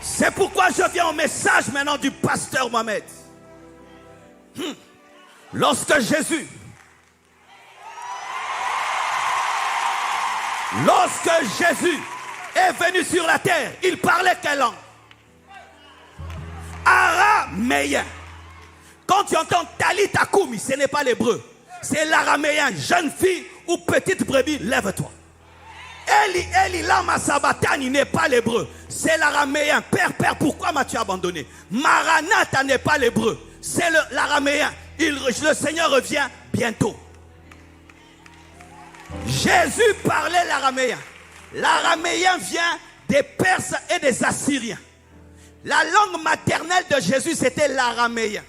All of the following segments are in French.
C'est pourquoi je viens au message maintenant du pasteur Mohamed. Lorsque Jésus est venu sur la terre, il parlait quelle langue? Araméen. Quand tu entends Talita Koumi, ce n'est pas l'hébreu, c'est l'araméen. Jeune fille ou petite brebis, lève-toi. Eli lama sabatani n'est pas l'hébreu, c'est l'araméen. Père, pourquoi m'as-tu abandonné? Maranatha n'est pas l'hébreu, c'est l'araméen. Le Seigneur revient bientôt. Jésus parlait l'araméen. L'araméen vient des Perses et des Assyriens. La langue maternelle de Jésus, c'était l'araméen.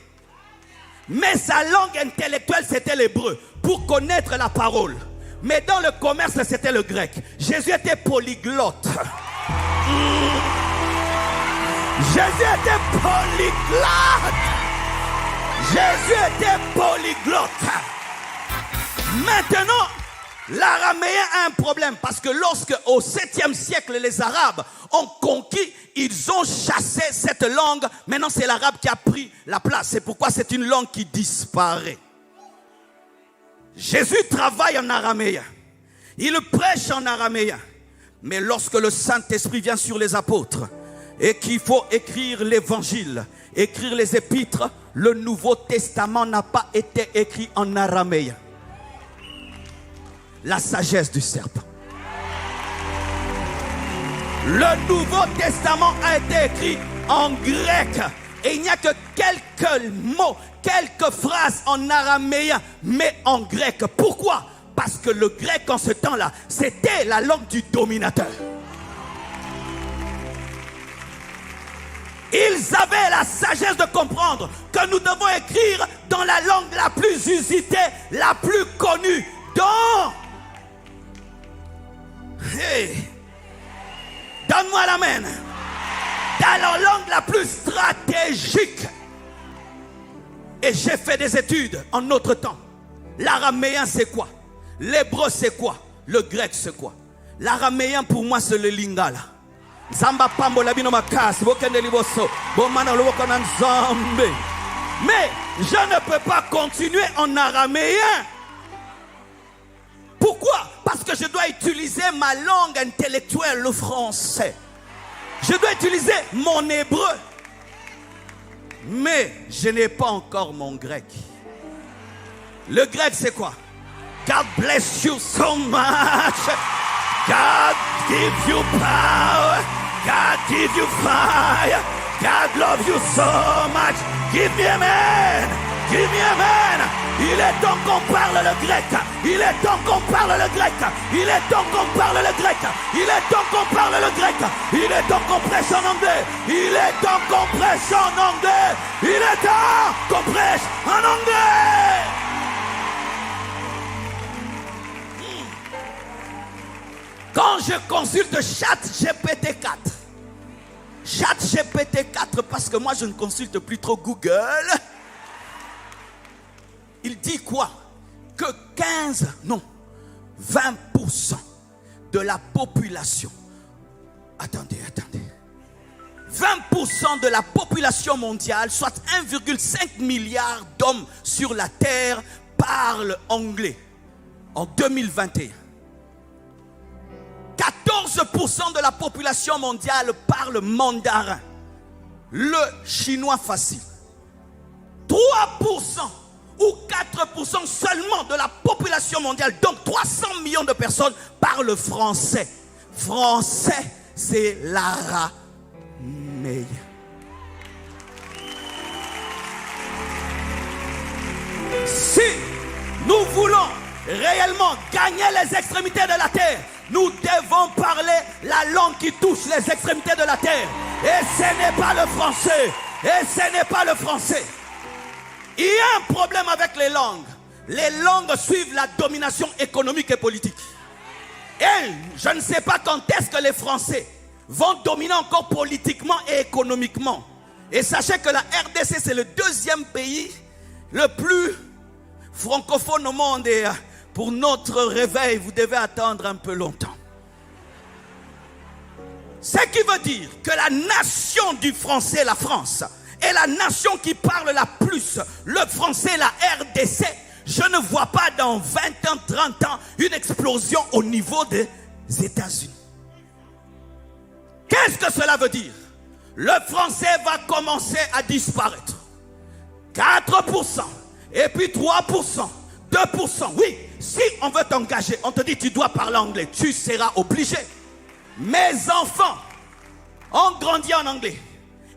Mais sa langue intellectuelle, c'était l'hébreu, pour connaître la parole. Mais dans le commerce, c'était le grec. Jésus était polyglotte. Jésus était polyglotte. Maintenant, l'araméen a un problème parce que lorsque au 7e siècle les Arabes ont conquis, ils ont chassé cette langue. Maintenant c'est l'arabe qui a pris la place. C'est pourquoi c'est une langue qui disparaît. Jésus travaille en araméen. Il prêche en araméen. Mais lorsque le Saint-Esprit vient sur les apôtres et qu'il faut écrire l'évangile, écrire les épîtres, le Nouveau Testament n'a pas été écrit en araméen. La sagesse du serpent. Le Nouveau Testament a été écrit en grec. Et il n'y a que quelques mots, quelques phrases en araméen, mais en grec. Pourquoi? Parce que le grec en ce temps-là, c'était la langue du dominateur. Ils avaient la sagesse de comprendre que nous devons écrire dans la langue la plus usitée, la plus connue, dans... Hey. Donne-moi l'amen. Dans la langue la plus stratégique. Et j'ai fait des études en notre temps. L'araméen c'est quoi? L'hébreu c'est quoi? Le grec c'est quoi? L'araméen pour moi c'est le lingala. Mais je ne peux pas continuer en araméen. Pourquoi? Parce que je dois utiliser ma langue intellectuelle, le français. Je dois utiliser mon hébreu. Mais je n'ai pas encore mon grec. Le grec c'est quoi? God bless you so much. God give you power. God give you fire. God love you so much. Give me amen. Give me amen. Il est temps qu'on parle le grec. Il est temps qu'on parle le grec. Il est temps qu'on parle le grec. Il est temps qu'on parle le grec. Il est temps qu'on prêche en anglais. Il est temps qu'on prêche en anglais. Il est temps qu'on prêche en anglais. Quand je consulte ChatGPT 4, ChatGPT 4, parce que moi je ne consulte plus trop Google, il dit quoi? Que 20% de la population, attendez, 20% de la population mondiale, soit 1,5 milliard d'hommes sur la terre, parlent anglais en 2021. 14% de la population mondiale parle mandarin, le chinois facile. 3% ou 4% seulement de la population mondiale, donc 300 millions de personnes, parlent français. Français, c'est l'araméen. Si nous voulons réellement gagner les extrémités de la terre, nous devons parler la langue qui touche les extrémités de la terre. Et ce n'est pas le français. Et ce n'est pas le français. Il y a un problème avec les langues. Les langues suivent la domination économique et politique. Et je ne sais pas quand est-ce que les Français vont dominer encore politiquement et économiquement. Et sachez que la RDC, c'est le deuxième pays le plus francophone au monde. Et pour notre réveil, vous devez attendre un peu longtemps. Ce qui veut dire que la nation du français, la France, est la nation qui parle la plus le français, la RDC. Je ne vois pas dans 20 ans, 30 ans, une explosion au niveau des États-Unis. Qu'est-ce que cela veut dire? Le français va commencer à disparaître. 4%, et puis 3%, 2%. Oui, si on veut t'engager, on te dit tu dois parler anglais, tu seras obligé. Mes enfants ont grandi en anglais.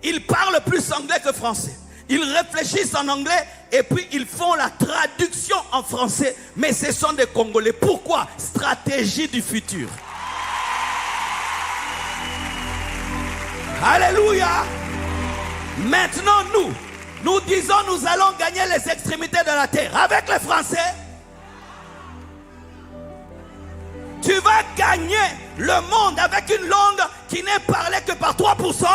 Ils parlent plus anglais que français. Ils réfléchissent en anglais et puis ils font la traduction en français. Mais ce sont des Congolais. Pourquoi? Stratégie du futur. Alléluia. Maintenant nous disons nous allons gagner les extrémités de la terre. Avec les Français, tu vas gagner le monde avec une langue qui n'est parlée que par 3%.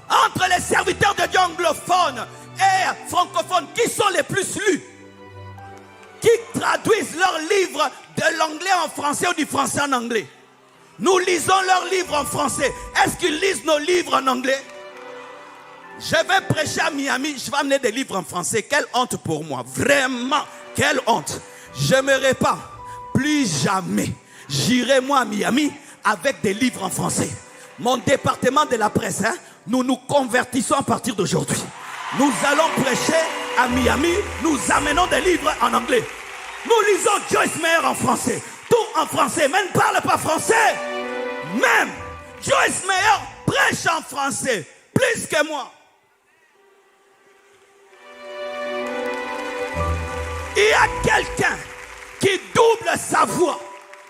Entre les serviteurs de Dieu anglophones et francophones, qui sont les plus lus? Qui traduisent leurs livres de l'anglais en français ou du français en anglais? Nous lisons leurs livres en français. Est-ce qu'ils lisent nos livres en anglais? Je vais prêcher à Miami, je vais amener des livres en français. Quelle honte pour moi, vraiment, quelle honte. Je n'aimerais pas, plus jamais, j'irai moi à Miami avec des livres en français. Mon département de la presse, nous nous convertissons à partir d'aujourd'hui. Nous allons prêcher à Miami, nous amenons des livres en anglais. Nous lisons Joyce Meyer en français, tout en français, mais ne parle pas français. Même Joyce Meyer prêche en français, plus que moi. Il y a quelqu'un qui double sa voix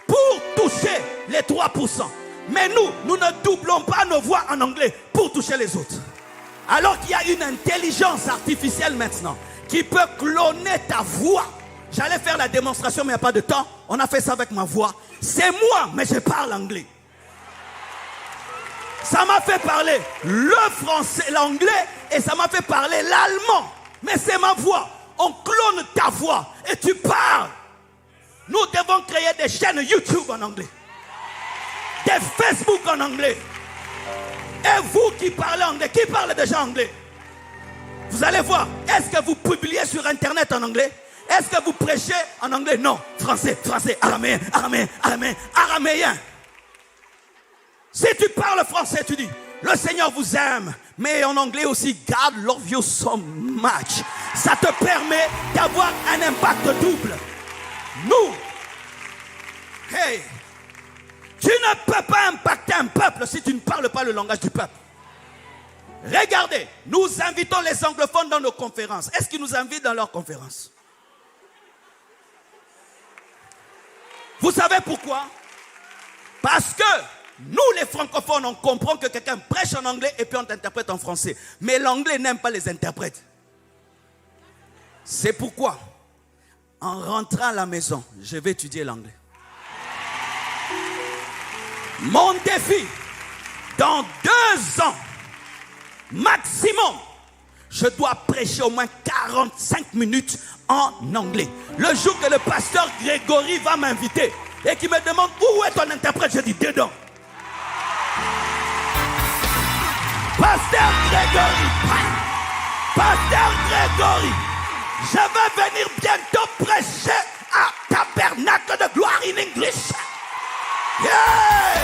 pour toucher les 3%. Mais nous ne doublons pas nos voix en anglais pour toucher les autres. Alors qu'il y a une intelligence artificielle maintenant qui peut cloner ta voix. J'allais faire la démonstration mais il n'y a pas de temps. On a fait ça avec ma voix. C'est moi mais je parle anglais. Ça m'a fait parler le français, l'anglais et ça m'a fait parler l'allemand. Mais c'est ma voix. On clone ta voix et tu parles. Nous devons créer des chaînes YouTube en anglais. Des Facebook en anglais. Et vous qui parlez anglais, qui parle déjà anglais? Vous allez voir, est-ce que vous publiez sur internet en anglais? Est-ce que vous prêchez en anglais? Non, français, araméen, araméen. Si tu parles français, tu dis, le Seigneur vous aime. Mais en anglais aussi, God love you so much. Ça te permet d'avoir un impact double. Nous, hey, tu ne peux pas impacter un peuple si tu ne parles pas le langage du peuple. Regardez, nous invitons les anglophones dans nos conférences. Est-ce qu'ils nous invitent dans leurs conférences? Vous savez pourquoi? Parce que nous, les francophones, on comprend que quelqu'un prêche en anglais et puis on t'interprète en français. Mais l'anglais n'aime pas les interprètes. C'est pourquoi, en rentrant à la maison, je vais étudier l'anglais. Mon défi, dans 2 ans, maximum, je dois prêcher au moins 45 minutes en anglais. Le jour que le pasteur Grégory va m'inviter et qu'il me demande où est ton interprète, je dis dedans. Pasteur Grégory, je vais venir bientôt prêcher à Tabernacle de Gloire in English. Yeah!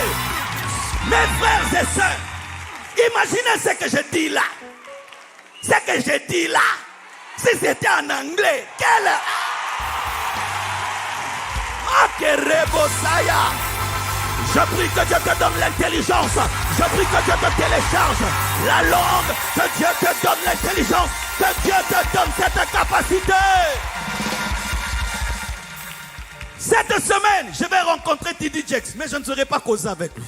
Mes frères et sœurs, imaginez ce que je dis là. Ce que je dis là, si c'était en anglais, quel... Ah, que rebosaya! Je prie que Dieu te donne l'intelligence. Je prie que Dieu te télécharge la langue. Que Dieu te donne l'intelligence. Que Dieu te donne cette capacité. Cette semaine, je vais rencontrer T.D. Jakes, mais je ne serai pas causé avec lui.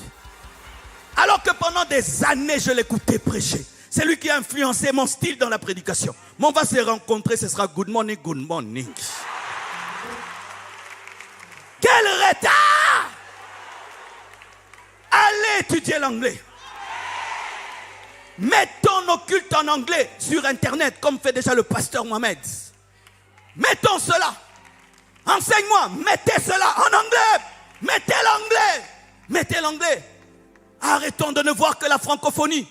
Alors que pendant des années, je l'écoutais prêcher. C'est lui qui a influencé mon style dans la prédication. Mais on va se rencontrer, ce sera good morning, good morning. Quel retard! Allez étudier l'anglais. Mettons nos cultes en anglais sur internet, comme fait déjà le pasteur Mohamed. Mettons cela. Enseigne-moi, mettez cela en anglais. Mettez l'anglais. Mettez l'anglais. Arrêtons de ne voir que la francophonie.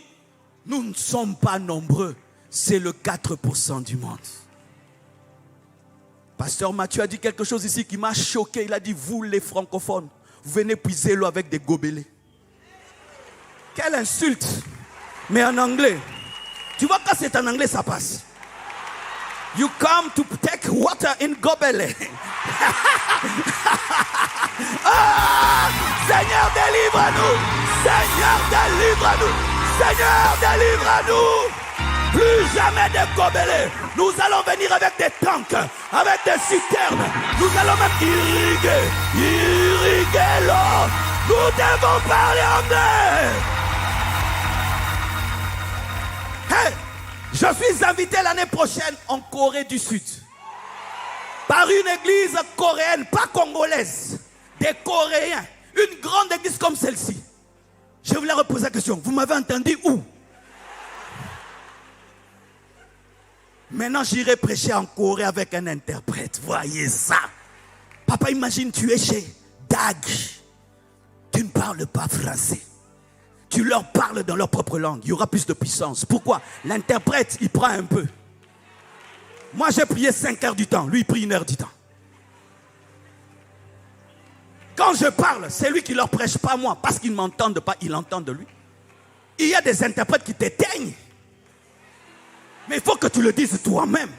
Nous ne sommes pas nombreux. C'est le 4% du monde. Pasteur Mathieu a dit quelque chose ici qui m'a choqué. Il a dit, vous les francophones, vous venez puiser l'eau avec des gobelets. Quelle insulte. Mais en anglais. Tu vois, quand c'est en anglais, ça passe. You come to take water in gobelet. Ah, Seigneur, délivre-nous. Seigneur, délivre-nous. Seigneur, délivre-nous. Plus jamais de gobelets. Nous allons venir avec des tanks, avec des citernes. Nous allons même irriguer l'eau. Nous devons parler anglais. Hey, je suis invité l'année prochaine en Corée du Sud. Par une église coréenne, pas congolaise. Des Coréens. Une grande église comme celle-ci. Je voulais reposer la question. Vous m'avez entendu où? Maintenant, j'irai prêcher en Corée avec un interprète. Voyez ça. Papa, imagine, tu es chez Dag. Tu ne parles pas français. Tu leur parles dans leur propre langue. Il y aura plus de puissance. Pourquoi? L'interprète, il prend un peu. Moi, j'ai prié 5 heures du temps. Lui, il prie 1 heure du temps. Quand je parle, c'est lui qui leur prêche, pas moi. Parce qu'ils ne m'entendent pas, ils l'entendent de lui. Il y a des interprètes qui t'éteignent. Mais il faut que tu le dises toi-même.